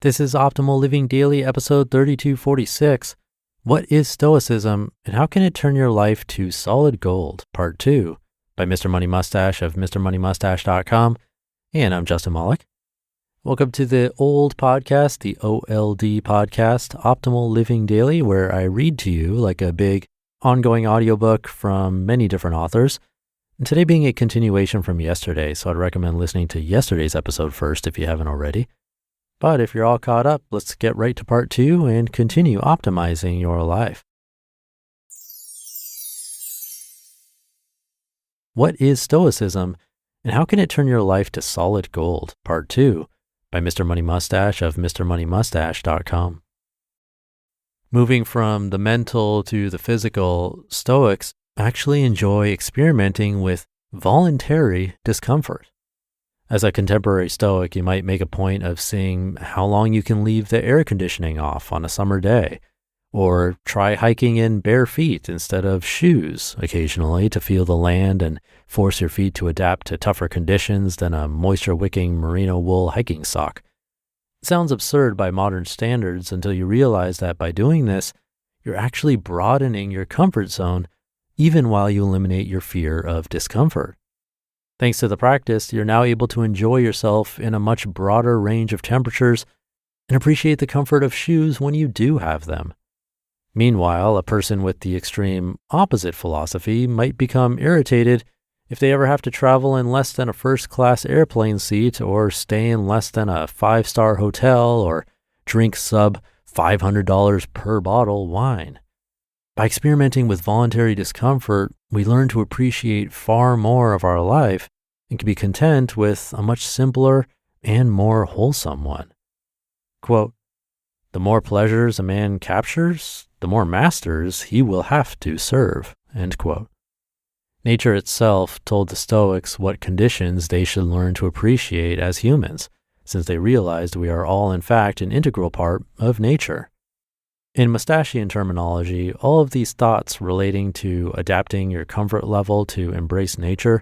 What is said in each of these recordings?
This is Optimal Living Daily, episode 3246. What is Stoicism, and how can it turn your life to solid gold? Part 2, by Mr. Money Mustache of MrMoneyMustache.com. And I'm Justin Malik. Welcome to the old podcast, the OLD podcast, Optimal Living Daily, where I read to you like a big ongoing audiobook from many different authors. And today being a continuation from yesterday, so I'd recommend listening to yesterday's episode first if you haven't already. But if you're all caught up, let's get right to part 2 and continue optimizing your life. What is Stoicism, and how can it turn your life to solid gold? Part 2, by Mr. Money Mustache of MrMoneyMustache.com. Moving from the mental to the physical, Stoics actually enjoy experimenting with voluntary discomfort. As a contemporary Stoic, you might make a point of seeing how long you can leave the air conditioning off on a summer day, or try hiking in bare feet instead of shoes occasionally to feel the land and force your feet to adapt to tougher conditions than a moisture-wicking merino wool hiking sock. It sounds absurd by modern standards until you realize that by doing this, you're actually broadening your comfort zone even while you eliminate your fear of discomfort. Thanks to the practice, you're now able to enjoy yourself in a much broader range of temperatures and appreciate the comfort of shoes when you do have them. Meanwhile, a person with the extreme opposite philosophy might become irritated if they ever have to travel in less than a first-class airplane seat or stay in less than a 5-star hotel or drink sub $500 per bottle wine. By experimenting with voluntary discomfort, we learn to appreciate far more of our life and can be content with a much simpler and more wholesome one. Quote, "The more pleasures a man captures, the more masters he will have to serve." End quote. Nature itself told the Stoics what conditions they should learn to appreciate as humans, since they realized we are all in fact an integral part of nature. In Mustachian terminology, all of these thoughts relating to adapting your comfort level to embrace nature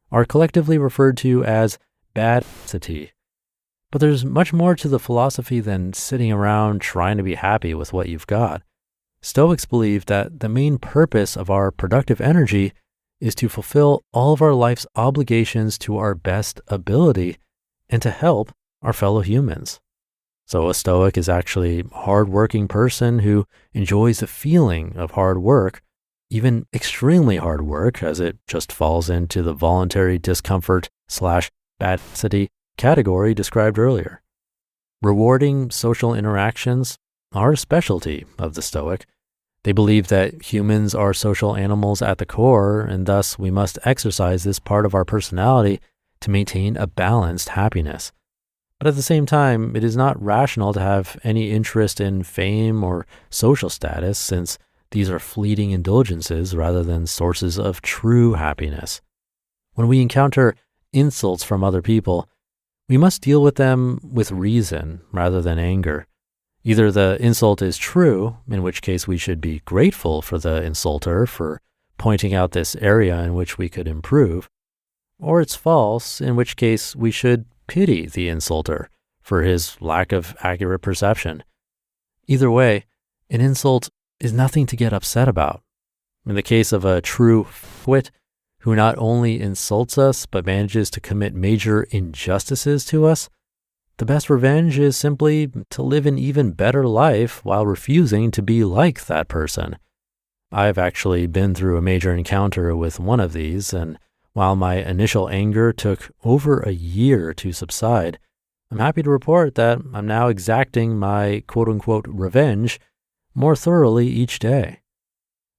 are collectively referred to as badicity. But there's much more to the philosophy than sitting around trying to be happy with what you've got. Stoics believe that the main purpose of our productive energy is to fulfill all of our life's obligations to our best ability and to help our fellow humans. So a Stoic is actually a hard-working person who enjoys the feeling of hard work, even extremely hard work, as it just falls into the voluntary discomfort/badicity category described earlier. Rewarding social interactions are a specialty of the Stoic. They believe that humans are social animals at the core, and thus we must exercise this part of our personality to maintain a balanced happiness. But at the same time, it is not rational to have any interest in fame or social status, since these are fleeting indulgences rather than sources of true happiness. When we encounter insults from other people, we must deal with them with reason rather than anger. Either the insult is true, in which case we should be grateful for the insulter for pointing out this area in which we could improve, or it's false, in which case we should pity the insulter for his lack of accurate perception. Either way, an insult is nothing to get upset about. In the case of a true fuckwit who not only insults us but manages to commit major injustices to us, the best revenge is simply to live an even better life while refusing to be like that person. I've actually been through a major encounter with one of these, and while my initial anger took over a year to subside, I'm happy to report that I'm now exacting my quote-unquote revenge more thoroughly each day.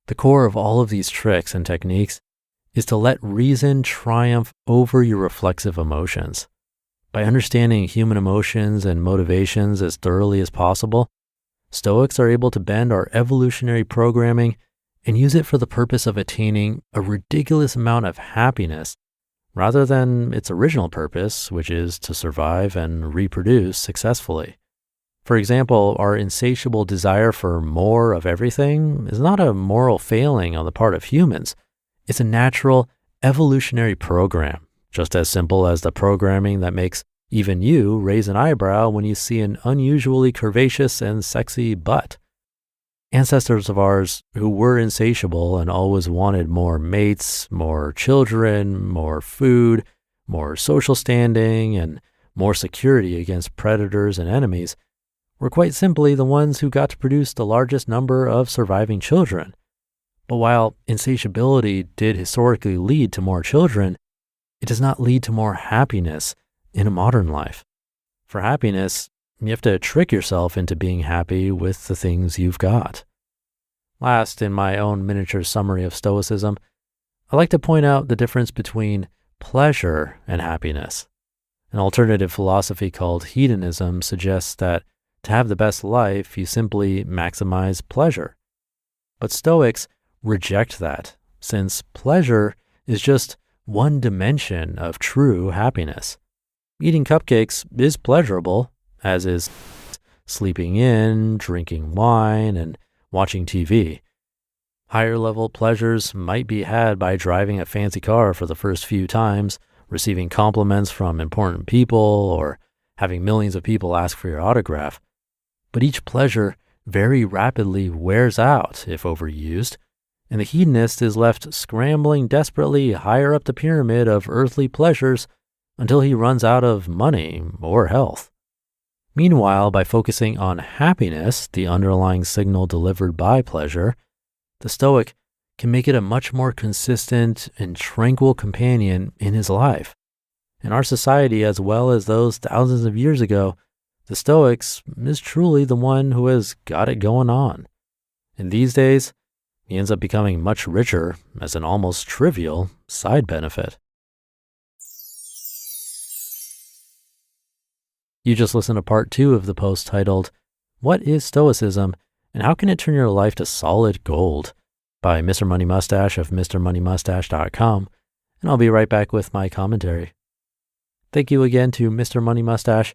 The core of all of these tricks and techniques is to let reason triumph over your reflexive emotions. By understanding human emotions and motivations as thoroughly as possible, Stoics are able to bend our evolutionary programming and use it for the purpose of attaining a ridiculous amount of happiness rather than its original purpose, which is to survive and reproduce successfully. For example, our insatiable desire for more of everything is not a moral failing on the part of humans. It's a natural evolutionary program, just as simple as the programming that makes Even you raise an eyebrow when you see an unusually curvaceous and sexy butt. Ancestors of ours who were insatiable and always wanted more mates, more children, more food, more social standing, and more security against predators and enemies were quite simply the ones who got to produce the largest number of surviving children. But while insatiability did historically lead to more children, it does not lead to more happiness in a modern life. For happiness, you have to trick yourself into being happy with the things you've got. Last, in my own miniature summary of Stoicism, I like to point out the difference between pleasure and happiness. An alternative philosophy called hedonism suggests that to have the best life, you simply maximize pleasure. But Stoics reject that, since pleasure is just one dimension of true happiness. Eating cupcakes is pleasurable, as is sleeping in, drinking wine, and watching TV. Higher level pleasures might be had by driving a fancy car for the first few times, receiving compliments from important people, or having millions of people ask for your autograph. But each pleasure very rapidly wears out if overused, and the hedonist is left scrambling desperately higher up the pyramid of earthly pleasures until he runs out of money or health. Meanwhile, by focusing on happiness, the underlying signal delivered by pleasure, the Stoic can make it a much more consistent and tranquil companion in his life. In our society, as well as those thousands of years ago, the Stoics is truly the one who has got it going on. And these days, he ends up becoming much richer as an almost trivial side benefit. You just listened to part 2 of the post titled, "What is Stoicism and How Can It Turn Your Life to Solid Gold?" by Mr. Money Mustache of MrMoneyMustache.com, and I'll be right back with my commentary. Thank you again to Mr. Money Mustache.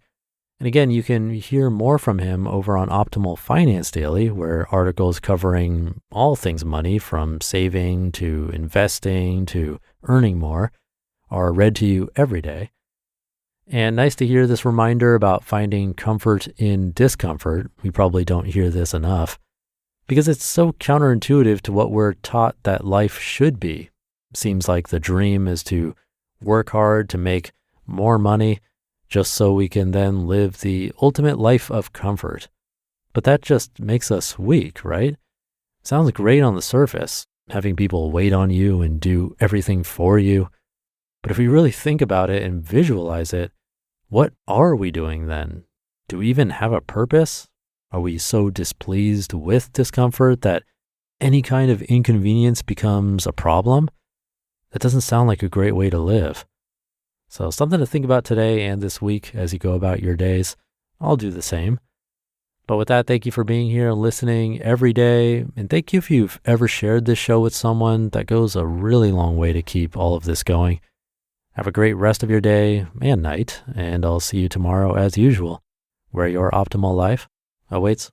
And again, you can hear more from him over on Optimal Finance Daily, where articles covering all things money, from saving to investing to earning more, are read to you every day. And nice to hear this reminder about finding comfort in discomfort. We probably don't hear this enough, because it's so counterintuitive to what we're taught that life should be. Seems like the dream is to work hard to make more money, just so we can then live the ultimate life of comfort. But that just makes us weak, right? Sounds great on the surface, having people wait on you and do everything for you. But if we really think about it and visualize it, what are we doing then? Do we even have a purpose? Are we so displeased with discomfort that any kind of inconvenience becomes a problem? That doesn't sound like a great way to live. So something to think about today and this week as you go about your days. I'll do the same. But with that, thank you for being here and listening every day. And thank you if you've ever shared this show with someone. That goes a really long way to keep all of this going. Have a great rest of your day and night, and I'll see you tomorrow as usual, where your optimal life awaits.